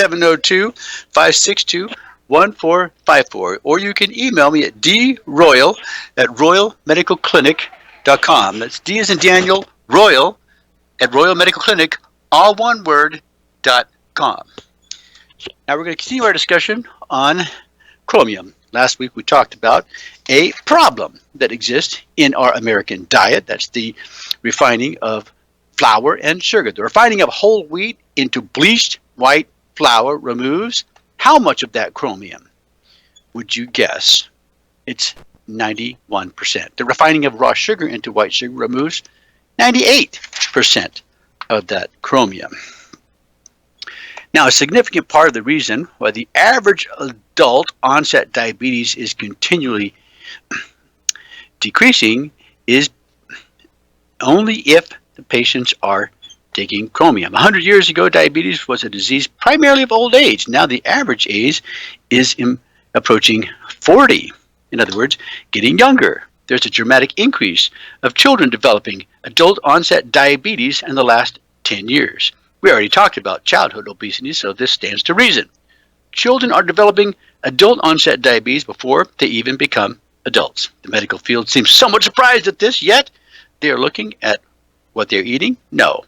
702-562-1454. Or you can email me at droyal@royalmedicalclinic.com. That's D as in Daniel, Royal at royalmedicalclinic, all one word, .com. Now we're going to continue our discussion on chromium. Last week we talked about a problem that exists in our American diet. That's the refining of flour and sugar. The refining of whole wheat into bleached white flour removes how much of that chromium? Would you guess? It's 91%. The refining of raw sugar into white sugar removes 98% of that chromium. Now, a significant part of the reason why the average adult onset diabetes is continually decreasing is only if the patients are taking chromium. 100 years ago, diabetes was a disease primarily of old age. Now the average age is approaching 40. In other words, getting younger. There's a dramatic increase of children developing adult onset diabetes in the last 10 years. We already talked about childhood obesity, so this stands to reason. Children are developing adult onset diabetes before they even become adults. The medical field seems somewhat surprised at this, yet they are looking at what they're eating? No.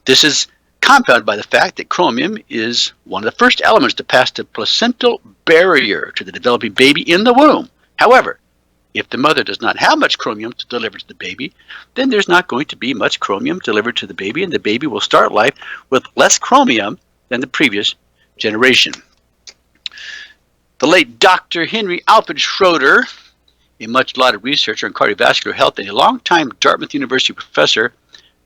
This is compounded by the fact that chromium is one of the first elements to pass the placental barrier to the developing baby in the womb. However, if the mother does not have much chromium to deliver to the baby, then there's not going to be much chromium delivered to the baby, and the baby will start life with less chromium than the previous generation. The late Dr. Henry Alfred Schroeder, a much-lauded researcher in cardiovascular health and a longtime Dartmouth University professor,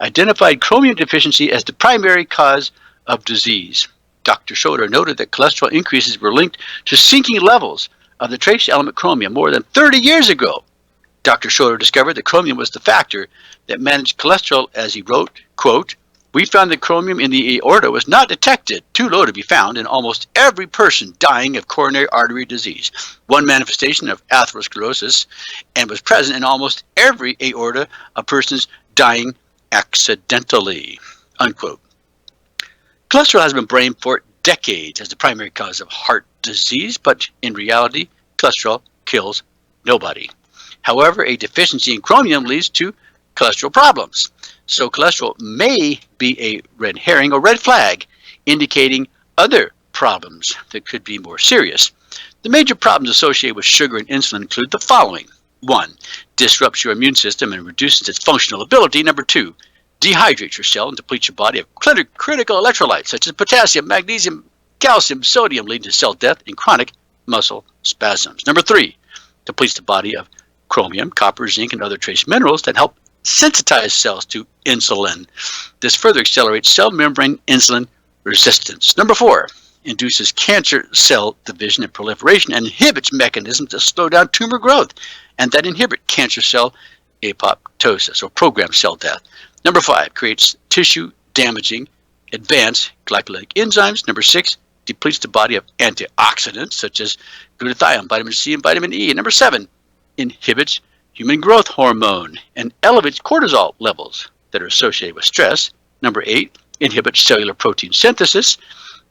identified chromium deficiency as the primary cause of disease. Dr. Schroeder noted that cholesterol increases were linked to sinking levels of the trace element chromium more than 30 years ago. Dr. Schroeder discovered that chromium was the factor that managed cholesterol, as he wrote, quote, "We found that chromium in the aorta was not detected, too low to be found, in almost every person dying of coronary artery disease, one manifestation of atherosclerosis, and was present in almost every aorta of persons dying accidentally," unquote. Cholesterol has been blamed for decades as the primary cause of heart disease, but in reality, cholesterol kills nobody. However, a deficiency in chromium leads to cholesterol problems. So cholesterol may be a red herring or red flag, indicating other problems that could be more serious. The major problems associated with sugar and insulin include the following. 1. Disrupts your immune system and reduces its functional ability. 2. Dehydrates your cell and depletes your body of critical electrolytes such as potassium, magnesium, calcium, sodium, leading to cell death and chronic muscle spasms. 3. Depletes the body of chromium, copper, zinc, and other trace minerals that help sensitize cells to insulin. This further accelerates cell membrane insulin resistance. 4. Induces cancer cell division and proliferation and inhibits mechanisms that slow down tumor growth and that inhibit cancer cell apoptosis or programmed cell death. 5. Creates tissue damaging advanced glycolytic enzymes. 6. Depletes the body of antioxidants such as glutathione, vitamin C, and vitamin E. And 7. Inhibits human growth hormone and elevates cortisol levels that are associated with stress. 8. Inhibits cellular protein synthesis,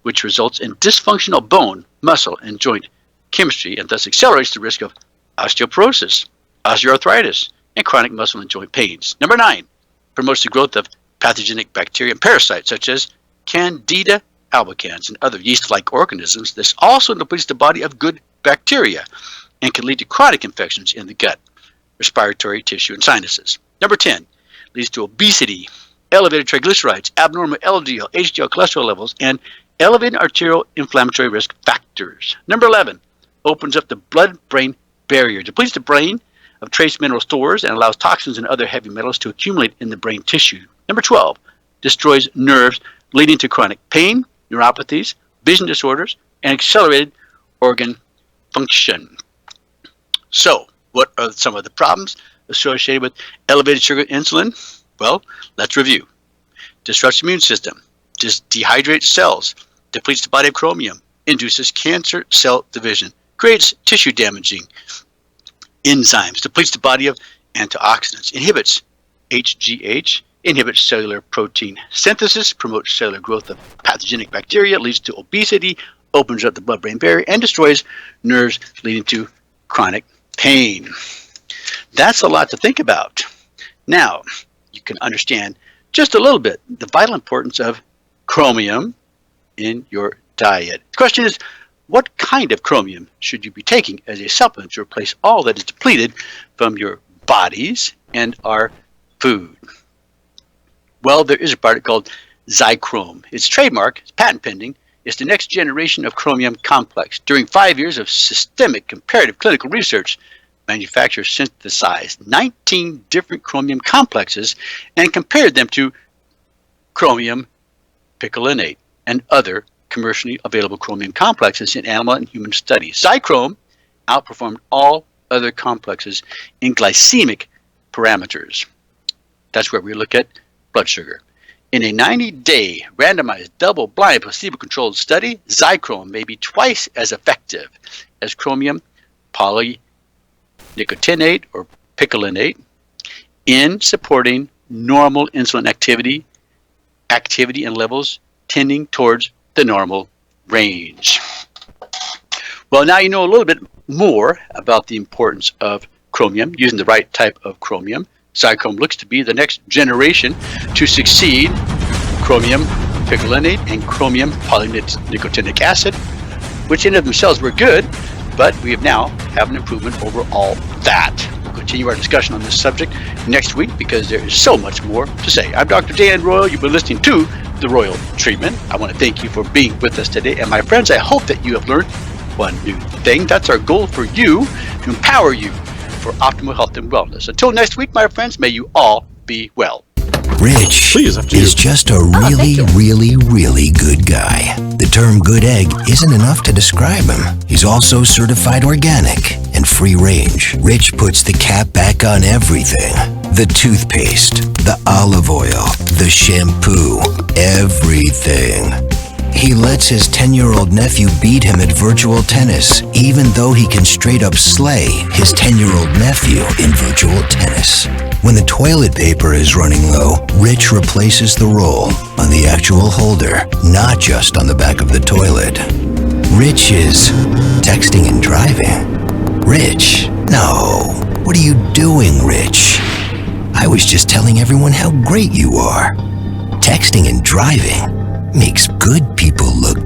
which results in dysfunctional bone, muscle, and joint chemistry and thus accelerates the risk of osteoporosis, osteoarthritis, and chronic muscle and joint pains. Number 9, promotes the growth of pathogenic bacteria and parasites such as Candida albicans and other yeast-like organisms. This also depletes the body of good bacteria and can lead to chronic infections in the gut, respiratory tissue, and sinuses. Number 10, leads to obesity, elevated triglycerides, abnormal LDL, HDL cholesterol levels, and elevated arterial inflammatory risk factors. Number 11, opens up the blood-brain barrier, depletes the brain of trace mineral stores, and allows toxins and other heavy metals to accumulate in the brain tissue. Number 12, destroys nerves, leading to chronic pain, neuropathies, vision disorders, and accelerated organ function. So, what are some of the problems associated with elevated sugar insulin? Well, let's review. Disrupts the immune system, dehydrates cells, depletes the body of chromium, induces cancer cell division, creates tissue damaging enzymes, depletes the body of antioxidants, inhibits HGH, inhibits cellular protein synthesis, promotes cellular growth of pathogenic bacteria, leads to obesity, opens up the blood-brain barrier, and destroys nerves, leading to chronic pain. That's a lot to think about. Now, you can understand just a little bit the vital importance of chromium in your diet. The question is, what kind of chromium should you be taking as a supplement to replace all that is depleted from your bodies and our food? Well, there is a product called Zychrome. Its trademark, it's patent pending, is the next generation of chromium complex. During 5 years of systemic comparative clinical research, manufacturers synthesized 19 different chromium complexes and compared them to chromium picolinate and other commercially available chromium complexes in animal and human studies. Zychrome outperformed all other complexes in glycemic parameters. That's where we look at blood sugar. In a 90-day randomized double-blind placebo-controlled study, Zychrome may be twice as effective as chromium polynicotinate or picolinate in supporting normal insulin activity and levels tending towards the normal range. Well, now you know a little bit more about the importance of chromium, using the right type of chromium. Zychrome looks to be the next generation to succeed chromium picolinate and chromium polynicotinic acid, which in of themselves were good, but we have now have an improvement over all that. We'll continue our discussion on this subject next week because there is so much more to say. I'm Dr. Dan Royal. You've been listening to The Royal Treatment. I want to thank you for being with us today. And my friends, I hope that you have learned one new thing. That's our goal for you, to empower you for optimal health and wellness. Until next week, my friends, may you all be well. Rich is just a really good guy. The term good egg isn't enough to describe him. He's also certified organic and free range. Rich puts the cap back on everything. The toothpaste, the olive oil, the shampoo, everything. He lets his 10-year-old nephew beat him at virtual tennis, even though he can straight up slay his 10-year-old nephew in virtual tennis. When the toilet paper is running low, Rich replaces the roll on the actual holder, not just on the back of the toilet. Rich is texting and driving. Rich, no. What are you doing, Rich? I was just telling everyone how great you are. Texting and driving makes good people look